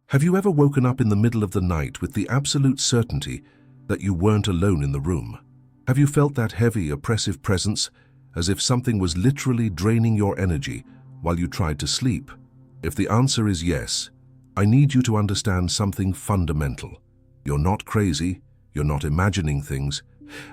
Have you ever woken up in the middle of the night with the absolute certainty that you weren't alone in the room? Have you felt that heavy, oppressive presence, as if something was literally draining your energy while you tried to sleep? If the answer is yes, I need you to understand something fundamental. You're not crazy, you're not imagining things,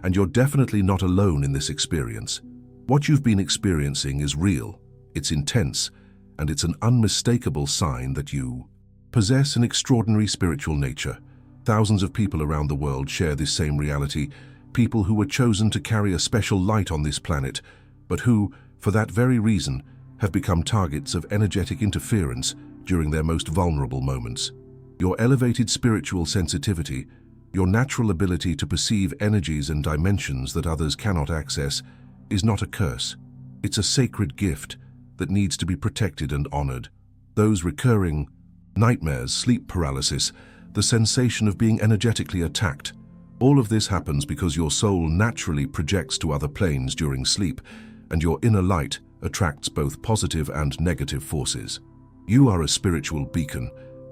and you're definitely not alone in this experience. What you've been experiencing is real, it's intense, and it's an unmistakable sign that you possess an extraordinary spiritual nature. Thousands of people around the world share this same reality, people who were chosen to carry a special light on this planet, but who, for that very reason, have become targets of energetic interference during their most vulnerable moments. Your elevated spiritual sensitivity, your natural ability to perceive energies and dimensions that others cannot access, is not a curse. It's a sacred gift that needs to be protected and honored. Those recurring nightmares, sleep paralysis, the sensation of being energetically attacked, all of this happens because your soul naturally projects to other planes during sleep, and your inner light attracts both positive and negative forces. You are a spiritual beacon,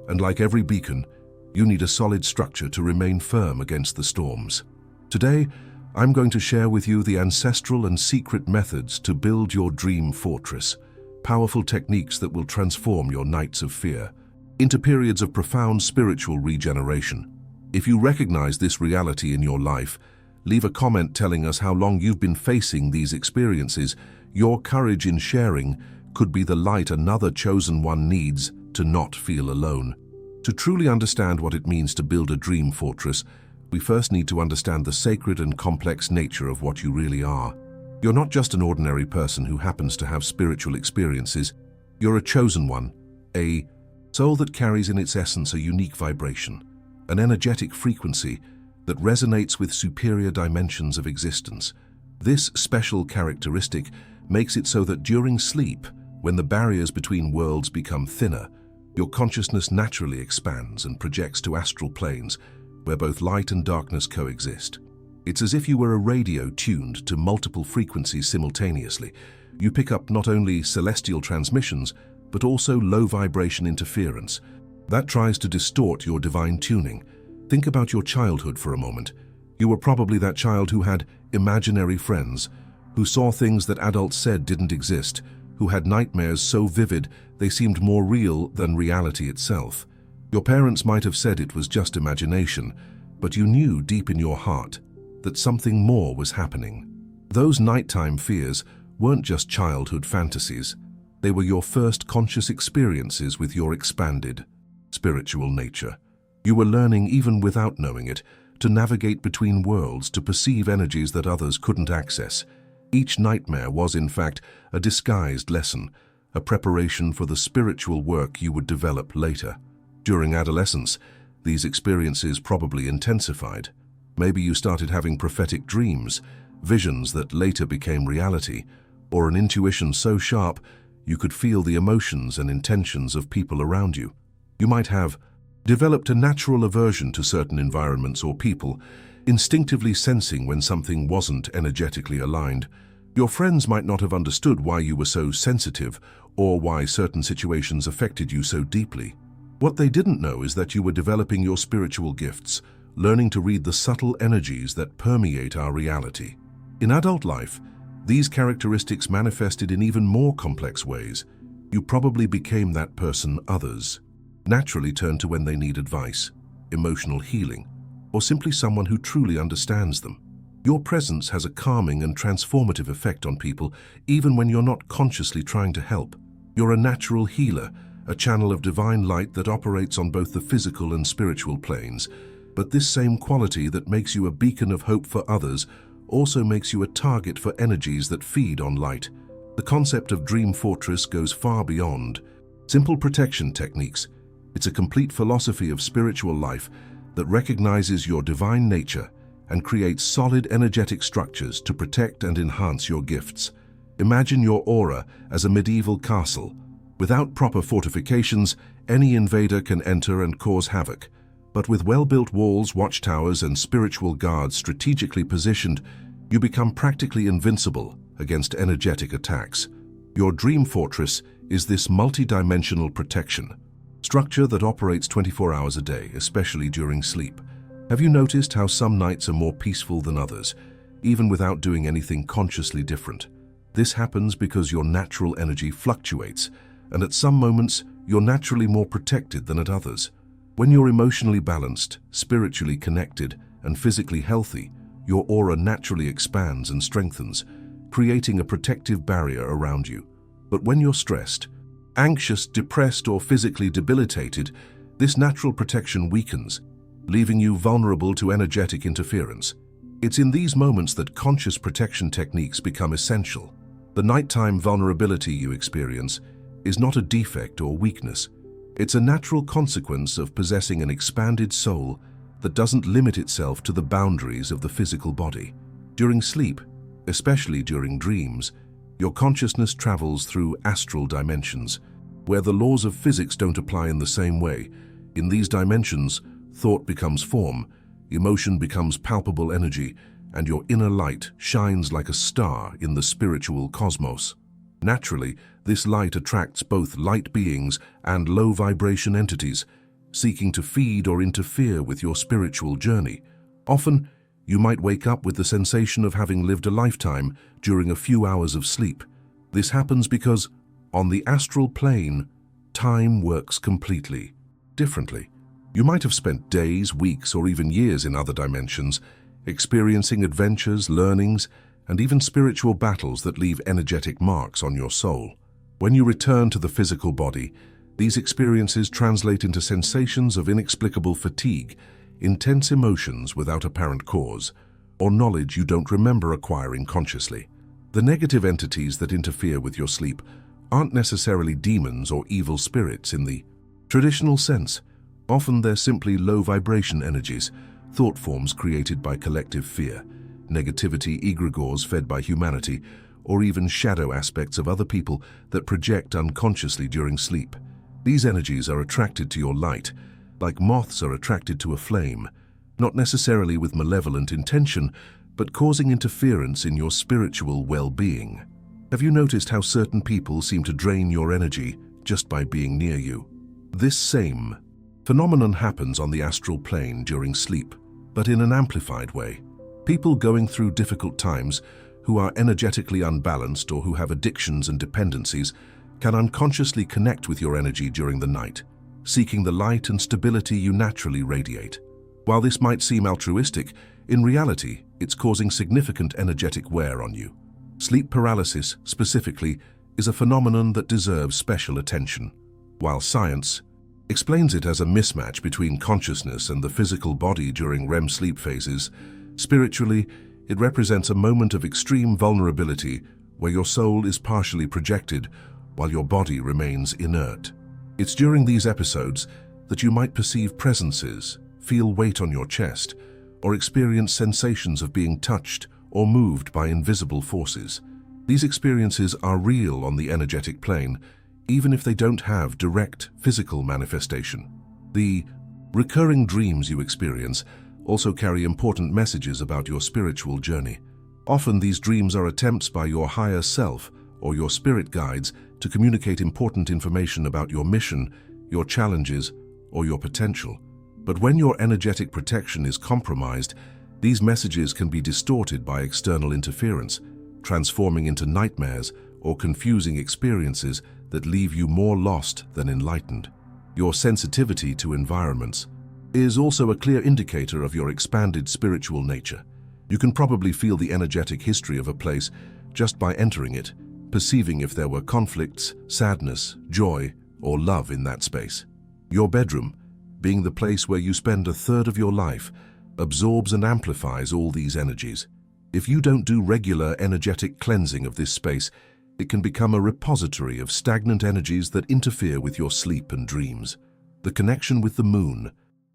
and like every beacon, you need a solid structure to remain firm against the storms. Today, I'm going to share with you the ancestral and secret methods to build your dream fortress, powerful techniques that will transform your nights of fear into periods of profound spiritual regeneration. If you recognize this reality in your life, leave a comment telling us how long you've been facing these experiences. Your courage in sharing could be the light another chosen one needs to not feel alone. To truly understand what it means to build a dream fortress, we first need to understand the sacred and complex nature of what you really are. You're not just an ordinary person who happens to have spiritual experiences. You're a chosen one, a soul that carries in its essence a unique vibration, an energetic frequency that resonates with superior dimensions of existence. This special characteristic makes it so that during sleep, when the barriers between worlds become thinner, your consciousness naturally expands and projects to astral planes where both light and darkness coexist. It's as if you were a radio tuned to multiple frequencies simultaneously. You pick up not only celestial transmissions, but also low vibration interference that tries to distort your divine tuning. Think about your childhood for a moment. You were probably that child who had imaginary friends, who saw things that adults said didn't exist, who had nightmares so vivid they seemed more real than reality itself. Your parents might have said it was just imagination, but you knew deep in your heart that something more was happening. Those nighttime fears weren't just childhood fantasies. They were your first conscious experiences with your expanded spiritual nature. You were learning, even without knowing it, to navigate between worlds, to perceive energies that others couldn't access. Each nightmare was, in fact, a disguised lesson, a preparation for the spiritual work you would develop later. During adolescence, these experiences probably intensified. Maybe you started having prophetic dreams, visions that later became reality, or an intuition so sharp you could feel the emotions and intentions of people around you. You might have developed a natural aversion to certain environments or people, instinctively sensing when something wasn't energetically aligned. Your friends might not have understood why you were so sensitive or why certain situations affected you so deeply. What they didn't know is that you were developing your spiritual gifts, learning to read the subtle energies that permeate our reality. In adult life, these characteristics manifested in even more complex ways. You probably became that person others naturally turn to when they need advice, emotional healing, or simply someone who truly understands them. Your presence has a calming and transformative effect on people, even when you're not consciously trying to help. You're a natural healer, a channel of divine light that operates on both the physical and spiritual planes. But this same quality that makes you a beacon of hope for others also makes you a target for energies that feed on light. The concept of Dream Fortress goes far beyond simple protection techniques. It's a complete philosophy of spiritual life that recognizes your divine nature and creates solid energetic structures to protect and enhance your gifts. Imagine your aura as a medieval castle. Without proper fortifications, any invader can enter and cause havoc. But with well-built walls, watchtowers, and spiritual guards strategically positioned, you become practically invincible against energetic attacks. Your dream fortress is this multi-dimensional protection, structure that operates 24 hours a day, especially during sleep. Have you noticed how some nights are more peaceful than others, even without doing anything consciously different? This happens because your natural energy fluctuates, and at some moments, you're naturally more protected than at others. When you're emotionally balanced, spiritually connected, and physically healthy, your aura naturally expands and strengthens, creating a protective barrier around you. But when you're stressed, anxious, depressed, or physically debilitated, this natural protection weakens, leaving you vulnerable to energetic interference. It's in these moments that conscious protection techniques become essential. The nighttime vulnerability you experience is not a defect or weakness. It's a natural consequence of possessing an expanded soul that doesn't limit itself to the boundaries of the physical body. During sleep, especially during dreams, your consciousness travels through astral dimensions, where the laws of physics don't apply in the same way. In these dimensions, thought becomes form, emotion becomes palpable energy, and your inner light shines like a star in the spiritual cosmos. Naturally, this light attracts both light beings and low-vibration entities, seeking to feed or interfere with your spiritual journey. Often, you might wake up with the sensation of having lived a lifetime during a few hours of sleep. This happens because, on the astral plane, time works completely differently. You might have spent days, weeks, or even years in other dimensions, experiencing adventures, learnings, and even spiritual battles that leave energetic marks on your soul. When you return to the physical body, these experiences translate into sensations of inexplicable fatigue, intense emotions without apparent cause, or knowledge you don't remember acquiring consciously. The negative entities that interfere with your sleep aren't necessarily demons or evil spirits in the traditional sense. Often they're simply low-vibration energies, thought forms created by collective fear, negativity egregores fed by humanity, or even shadow aspects of other people that project unconsciously during sleep. These energies are attracted to your light, like moths are attracted to a flame, not necessarily with malevolent intention, but causing interference in your spiritual well-being. Have you noticed how certain people seem to drain your energy just by being near you? This same phenomenon happens on the astral plane during sleep, but in an amplified way. People going through difficult times, who are energetically unbalanced or who have addictions and dependencies, can unconsciously connect with your energy during the night, seeking the light and stability you naturally radiate. While this might seem altruistic, in reality, it's causing significant energetic wear on you. Sleep paralysis, specifically, is a phenomenon that deserves special attention. While science explains it as a mismatch between consciousness and the physical body during REM sleep phases, spiritually, it represents a moment of extreme vulnerability where your soul is partially projected while your body remains inert. It's during these episodes that you might perceive presences, feel weight on your chest, or experience sensations of being touched or moved by invisible forces. These experiences are real on the energetic plane, even if they don't have direct physical manifestation. The recurring dreams you experience also carry important messages about your spiritual journey. Often these dreams are attempts by your higher self or your spirit guides to communicate important information about your mission, your challenges, or your potential. But when your energetic protection is compromised, these messages can be distorted by external interference, transforming into nightmares or confusing experiences that leave you more lost than enlightened. Your sensitivity to environments is also a clear indicator of your expanded spiritual nature. You can probably feel the energetic history of a place just by entering it, perceiving if there were conflicts, sadness, joy, or love in that space. Your bedroom, being the place where you spend a third of your life, absorbs and amplifies all these energies. If you don't do regular energetic cleansing of this space, it can become a repository of stagnant energies that interfere with your sleep and dreams. The connection with the moon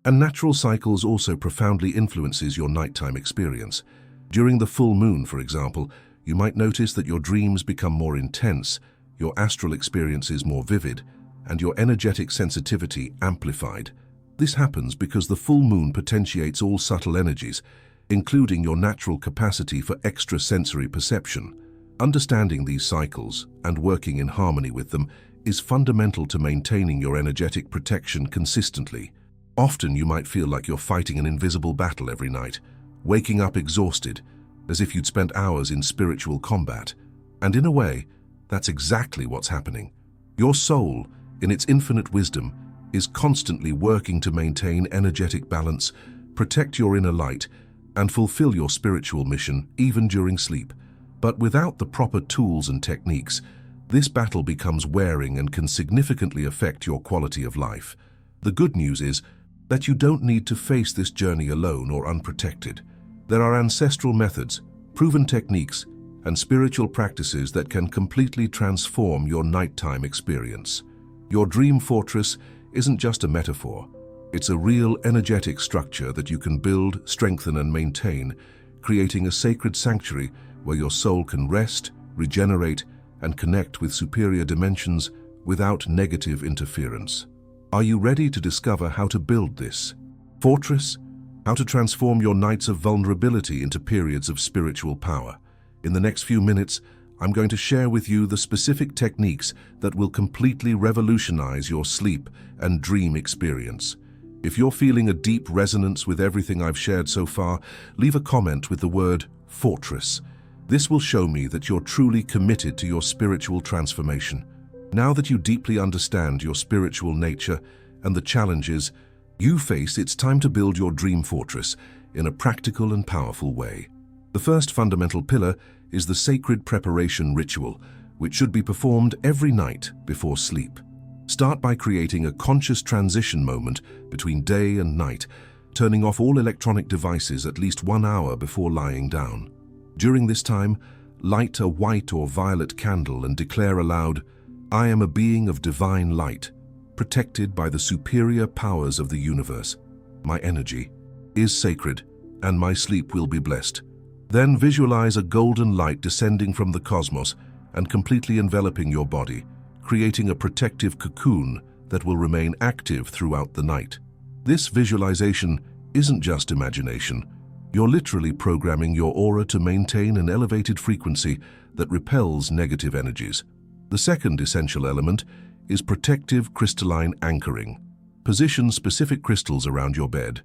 and natural cycles also profoundly influences your nighttime experience. During the full moon, for example, you might notice that your dreams become more intense, your astral experiences more vivid, and your energetic sensitivity amplified. This happens because the full moon potentiates all subtle energies, including your natural capacity for extrasensory perception. Understanding these cycles and working in harmony with them is fundamental to maintaining your energetic protection consistently. Often you might feel like you're fighting an invisible battle every night, waking up exhausted, as if you'd spent hours in spiritual combat. And in a way, that's exactly what's happening. Your soul, in its infinite wisdom, is constantly working to maintain energetic balance, protect your inner light, and fulfill your spiritual mission even during sleep. But without the proper tools and techniques, this battle becomes wearing and can significantly affect your quality of life. The good news is that you don't need to face this journey alone or unprotected. There are ancestral methods, proven techniques, and spiritual practices that can completely transform your nighttime experience. Your dream fortress isn't just a metaphor. It's a real energetic structure that you can build, strengthen, and maintain, creating a sacred sanctuary where your soul can rest, regenerate, and connect with superior dimensions without negative interference. Are you ready to discover how to build this fortress? How to transform your nights of vulnerability into periods of spiritual power? In the next few minutes, I'm going to share with you the specific techniques that will completely revolutionize your sleep and dream experience. If you're feeling a deep resonance with everything I've shared so far, leave a comment with the word fortress. This will show me that you're truly committed to your spiritual transformation. Now that you deeply understand your spiritual nature and the challenges you face, it's time to build your dream fortress in a practical and powerful way. The first fundamental pillar is the sacred preparation ritual, which should be performed every night before sleep. Start by creating a conscious transition moment between day and night, turning off all electronic devices at least 1 hour before lying down. During this time, light a white or violet candle and declare aloud, "I am a being of divine light, protected by the superior powers of the universe. My energy is sacred, and my sleep will be blessed." Then visualize a golden light descending from the cosmos and completely enveloping your body, creating a protective cocoon that will remain active throughout the night. This visualization isn't just imagination. You're literally programming your aura to maintain an elevated frequency that repels negative energies. The second essential element is protective crystalline anchoring. Position specific crystals around your bed.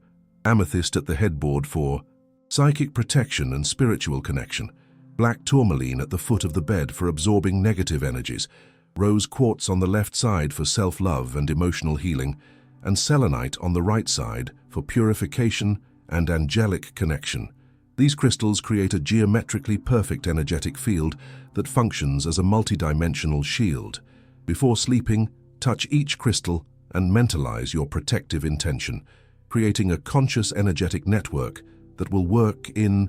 Amethyst at the headboard for psychic protection and spiritual connection. Black tourmaline at the foot of the bed for absorbing negative energies. Rose quartz on the left side for self-love and emotional healing. And selenite on the right side for purification and angelic connection. These crystals create a geometrically perfect energetic field that functions as a multidimensional shield. Before sleeping, touch each crystal and mentalize your protective intention, creating a conscious energetic network that will work in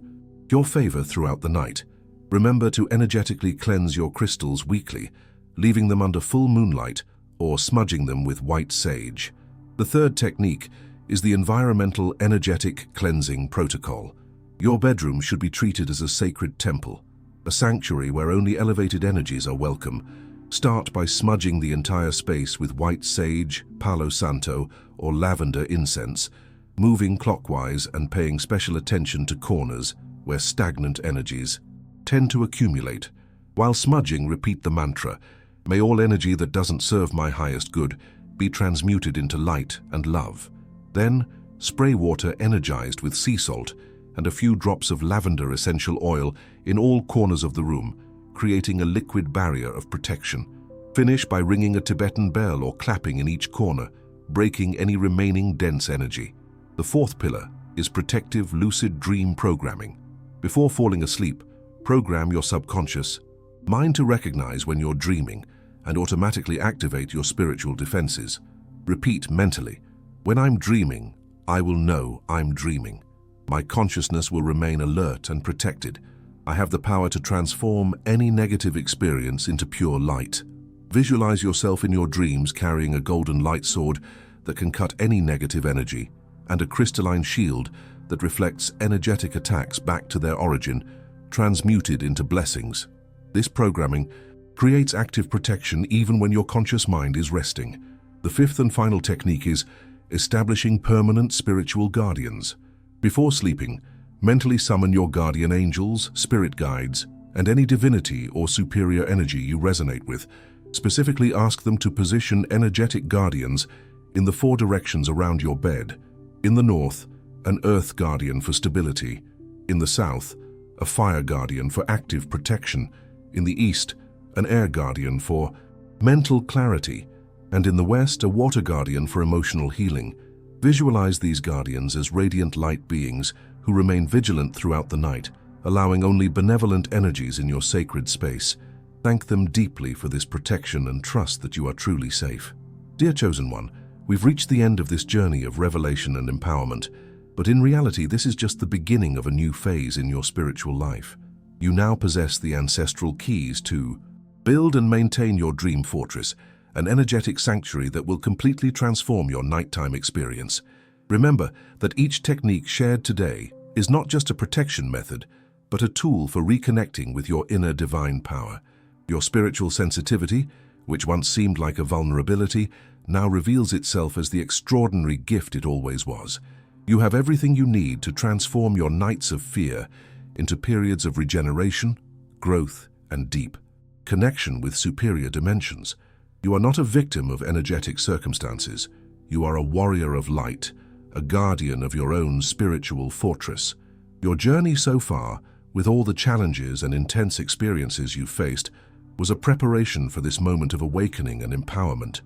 your favor throughout the night. Remember to energetically cleanse your crystals weekly, leaving them under full moonlight or smudging them with white sage. The third technique is the environmental energetic cleansing protocol. Your bedroom should be treated as a sacred temple, a sanctuary where only elevated energies are welcome. Start by smudging the entire space with white sage, Palo Santo, or lavender incense, moving clockwise and paying special attention to corners where stagnant energies tend to accumulate. While smudging, repeat the mantra, "May all energy that doesn't serve my highest good be transmuted into light and love." Then, spray water energized with sea salt and a few drops of lavender essential oil in all corners of the room, creating a liquid barrier of protection. Finish by ringing a Tibetan bell or clapping in each corner, breaking any remaining dense energy. The fourth pillar is protective lucid dream programming. Before falling asleep, program your subconscious mind to recognize when you're dreaming and automatically activate your spiritual defenses. Repeat mentally, "When I'm dreaming, I will know I'm dreaming. My consciousness will remain alert and protected. I have the power to transform any negative experience into pure light." Visualize yourself in your dreams carrying a golden light sword that can cut any negative energy and a crystalline shield that reflects energetic attacks back to their origin, transmuted into blessings. This programming creates active protection even when your conscious mind is resting. The fifth and final technique is establishing permanent spiritual guardians. Before sleeping, mentally summon your guardian angels, spirit guides, and any divinity or superior energy you resonate with. Specifically, ask them to position energetic guardians in the 4 directions around your bed. In the north, an earth guardian for stability. In the south, a fire guardian for active protection. In the east, an air guardian for mental clarity. And in the west, a water guardian for emotional healing. Visualize these guardians as radiant light beings who remain vigilant throughout the night, allowing only benevolent energies in your sacred space. Thank them deeply for this protection and trust that you are truly safe. Dear Chosen One, we've reached the end of this journey of revelation and empowerment, but in reality, this is just the beginning of a new phase in your spiritual life. You now possess the ancestral keys to build and maintain your dream fortress, an energetic sanctuary that will completely transform your nighttime experience. Remember that each technique shared today is not just a protection method, but a tool for reconnecting with your inner divine power. Your spiritual sensitivity, which once seemed like a vulnerability, now reveals itself as the extraordinary gift it always was. You have everything you need to transform your nights of fear into periods of regeneration, growth, and deep connection with superior dimensions. You are not a victim of energetic circumstances. You are a warrior of light, a guardian of your own spiritual fortress. Your journey so far, with all the challenges and intense experiences you've faced, was a preparation for this moment of awakening and empowerment.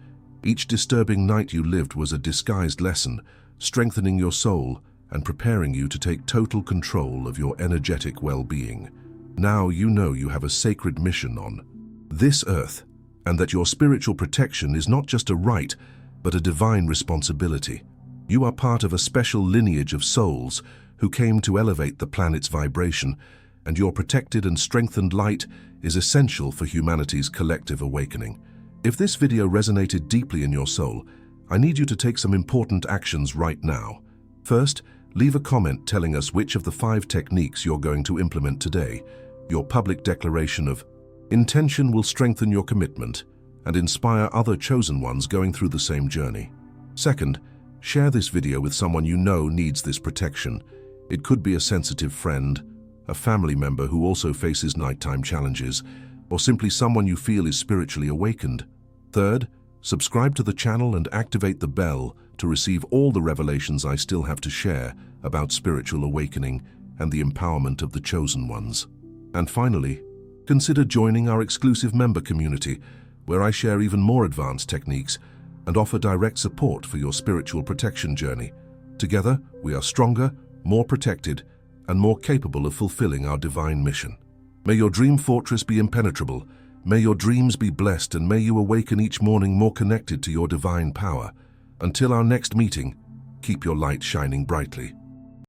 Each disturbing night you lived was a disguised lesson, strengthening your soul and preparing you to take total control of your energetic well-being. Now you know you have a sacred mission on this earth, and that your spiritual protection is not just a right, but a divine responsibility. You are part of a special lineage of souls who came to elevate the planet's vibration, and your protected and strengthened light is essential for humanity's collective awakening. If this video resonated deeply in your soul, I need you to take some important actions right now. First, leave a comment telling us which of the 5 techniques you're going to implement today. Your public declaration of intention will strengthen your commitment and inspire other chosen ones going through the same journey. Second, share this video with someone you know needs this protection. It could be a sensitive friend, a family member who also faces nighttime challenges, or simply someone you feel is spiritually awakened. Third, subscribe to the channel and activate the bell to receive all the revelations I still have to share about spiritual awakening and the empowerment of the chosen ones. And finally, consider joining our exclusive member community, where I share even more advanced techniques and offer direct support for your spiritual protection journey. Together, we are stronger, more protected, and more capable of fulfilling our divine mission. May your dream fortress be impenetrable, may your dreams be blessed, and may you awaken each morning more connected to your divine power. Until our next meeting, keep your light shining brightly.